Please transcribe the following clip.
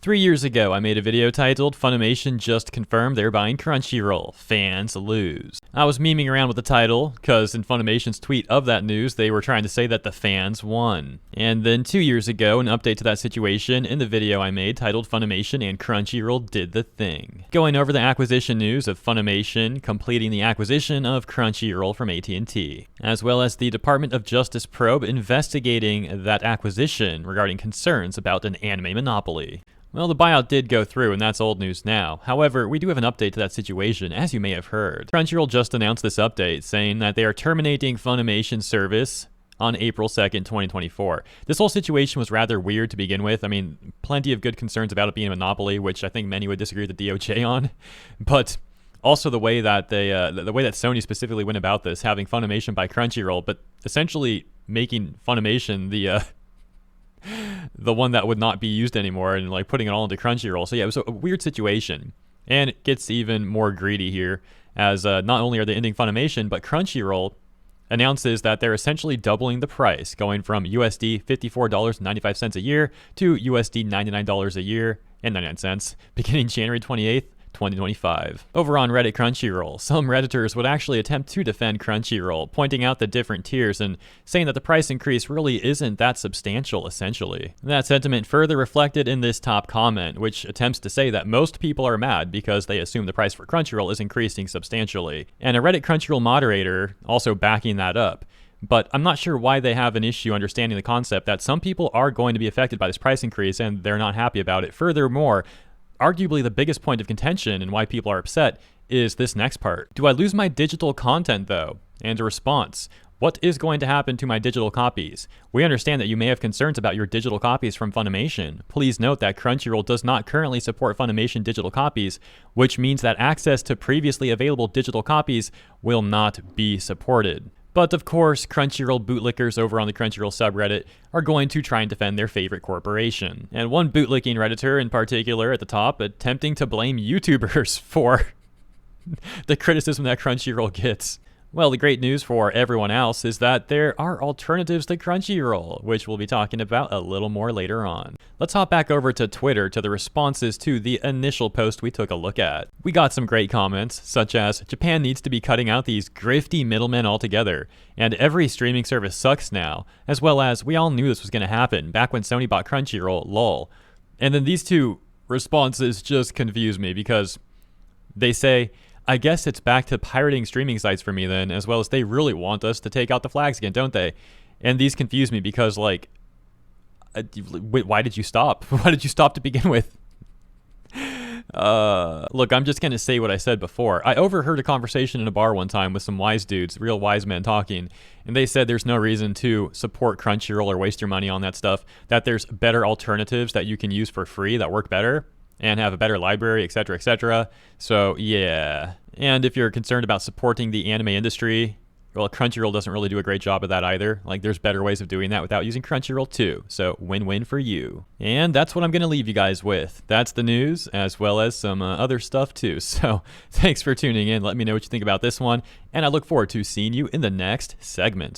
3 years ago, I made a video titled, Funimation just confirmed they're buying Crunchyroll. Fans lose. I was memeing around with the title, cause in Funimation's tweet of that news, they were trying to say that the fans won. And then 2 years ago, an update to that situation in the video I made titled Funimation and Crunchyroll did the thing. Going over the acquisition news of Funimation completing the acquisition of Crunchyroll from AT&T, as well as the Department of Justice probe investigating that acquisition regarding concerns about an anime monopoly. Well, the buyout did go through, and that's old news now. However, we do have an update to that situation, as you may have heard. Crunchyroll just announced this update, saying that they are terminating Funimation service on April 2nd, 2024. This whole situation was rather weird to begin with. I mean, plenty of good concerns about it being a monopoly, which I think many would disagree with the DOJ on. But also the way that the way that Sony specifically went about this, having Funimation buy Crunchyroll, but essentially making Funimation the one that would not be used anymore and like putting it all into Crunchyroll. So yeah, it was a weird situation. And it gets even more greedy here as not only are they ending Funimation, but Crunchyroll announces that they're essentially doubling the price, going from USD $54.95 a year to USD $99 a year and 99 cents beginning January 28th, 2025. Over on Reddit Crunchyroll, some Redditors would actually attempt to defend Crunchyroll, pointing out the different tiers and saying that the price increase really isn't that substantial, essentially. That sentiment further reflected in this top comment, which attempts to say that most people are mad because they assume the price for Crunchyroll is increasing substantially. And a Reddit Crunchyroll moderator also backing that up. But I'm not sure why they have an issue understanding the concept that some people are going to be affected by this price increase and they're not happy about it. Furthermore, arguably the biggest point of contention and why people are upset is this next part. Do I lose my digital content though? And a response. What is going to happen to my digital copies? We understand that you may have concerns about your digital copies from Funimation. Please note that Crunchyroll does not currently support Funimation digital copies, which means that access to previously available digital copies will not be supported. But of course, Crunchyroll bootlickers over on the Crunchyroll subreddit are going to try and defend their favorite corporation. And one bootlicking Redditor in particular at the top attempting to blame YouTubers for the criticism that Crunchyroll gets. Well, the great news for everyone else is that there are alternatives to Crunchyroll, which we'll be talking about a little more later on. Let's hop back over to Twitter to the responses to the initial post we took a look at. We got some great comments, such as, Japan needs to be cutting out these grifty middlemen altogether, and every streaming service sucks now, as well as, we all knew this was going to happen back when Sony bought Crunchyroll, lol. And then these two responses just confuse me because they say, I guess it's back to pirating streaming sites for me then, as well as they really want us to take out the flags again, don't they? And these confuse me because, like, why did you stop? Why did you stop to begin with? Look, I'm just going to say what I said before. I overheard a conversation in a bar one time with some wise dudes, real wise men talking, and they said there's no reason to support Crunchyroll or waste your money on that stuff, that there's better alternatives that you can use for free that work better and have a better library, etc., etc. So, yeah. And if you're concerned about supporting the anime industry, well, Crunchyroll doesn't really do a great job of that either. Like, there's better ways of doing that without using Crunchyroll too. So, win-win for you. And that's what I'm going to leave you guys with. That's the news, as well as some other stuff too. So, thanks for tuning in. Let me know what you think about this one, and I look forward to seeing you in the next segment.